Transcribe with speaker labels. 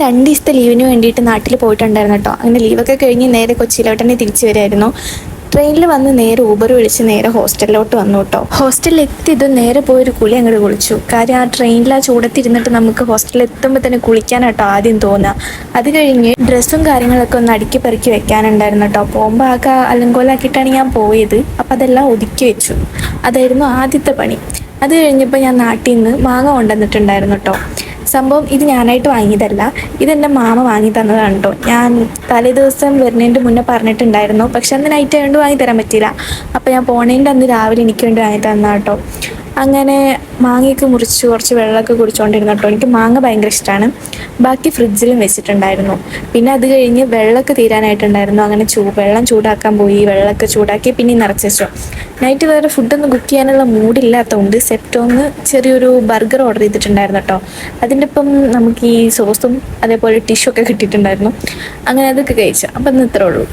Speaker 1: ഞാൻ 2 ദിവസത്തെ ലീവിന് വേണ്ടിയിട്ട് നാട്ടിൽ പോയിട്ടുണ്ടായിരുന്നു കേട്ടോ. അങ്ങനെ ലീവൊക്കെ കഴിഞ്ഞ് നേരെ കൊച്ചിയിലോട്ട് തന്നെ തിരിച്ചു വരുമായിരുന്നു. ട്രെയിനിൽ വന്ന് നേരെ ഊബർ വിളിച്ച് നേരെ ഹോസ്റ്റലിലോട്ട് വന്നു കേട്ടോ. ഹോസ്റ്റലിൽ എത്തിയത് നേരെ പോയൊരു കുളി അങ്ങോട്ട് കുളിച്ചു. കാര്യം ആ ട്രെയിനിൽ ആ ചൂടത്തിരുന്നിട്ട് നമുക്ക് ഹോസ്റ്റലിൽ എത്തുമ്പോൾ തന്നെ കുളിക്കാനാട്ടോ ആദ്യം തോന്നുക. അത് കഴിഞ്ഞ് ഡ്രസ്സും കാര്യങ്ങളൊക്കെ ഒന്ന് അടുക്കി പെറുക്കി വെക്കാനുണ്ടായിരുന്നു കേട്ടോ. പോകുമ്പോൾ ആകെ അലങ്കോലാക്കിയിട്ടാണ് ഞാൻ പോയത്. അപ്പം അതെല്ലാം ഒതുക്കി വെച്ചു. അതായിരുന്നു ആദ്യത്തെ പണി. അത് കഴിഞ്ഞപ്പോൾ ഞാൻ നാട്ടിൽ നിന്ന് മാങ്ങ കൊണ്ടുവന്നിട്ടുണ്ടായിരുന്നു കേട്ടോ. സംഭവം ഇത് ഞാനായിട്ട് വാങ്ങിയതല്ല, ഇതെൻ്റെ മാമ വാങ്ങി തന്നതാണ് കേട്ടോ. ഞാൻ തലേ ദിവസം വരുന്നതിൻ്റെ മുന്നേ പറഞ്ഞിട്ടുണ്ടായിരുന്നു, പക്ഷെ അന്ന് നൈറ്റ് ആയതുകൊണ്ട് വാങ്ങി തരാൻ പറ്റിയില്ല. അപ്പോൾ ഞാൻ പോണേൻ്റെ അന്ന് രാവിലെ എനിക്ക് വേണ്ടി വാങ്ങി തന്നാ കേട്ടോ. അങ്ങനെ മാങ്ങയൊക്കെ മുറിച്ച് കുറച്ച് വെള്ളമൊക്കെ കുടിച്ചുകൊണ്ടിരുന്നു കേട്ടോ. എനിക്ക് മാങ്ങ ഭയങ്കര ഇഷ്ടമാണ്. ബാക്കി ഫ്രിഡ്ജിലും വെച്ചിട്ടുണ്ടായിരുന്നു. പിന്നെ അത് കഴിഞ്ഞ് വെള്ളമൊക്കെ തീരാനായിട്ടുണ്ടായിരുന്നു. അങ്ങനെ വെള്ളം ചൂടാക്കാൻ പോയി, വെള്ളമൊക്കെ ചൂടാക്കി പിന്നെ നിറച്ച് വെച്ചു. നൈറ്റ് വേറെ ഫുഡൊന്നും കുക്ക് ചെയ്യാനുള്ള മൂഡില്ലാത്തതുകൊണ്ട് സെപ്റ്റോന്ന് ചെറിയൊരു ബർഗർ ഓർഡർ ചെയ്തിട്ടുണ്ടായിരുന്നു കേട്ടോ. അതിൻ്റെ ഒപ്പം നമുക്ക് ഈ സോസും അതേപോലെ ടിഷ്യൂ ഒക്കെ കിട്ടിയിട്ടുണ്ടായിരുന്നു. അങ്ങനെ അതൊക്കെ കഴിച്ചു. അപ്പം ഇന്ന് ഇത്രേ ഉള്ളൂ.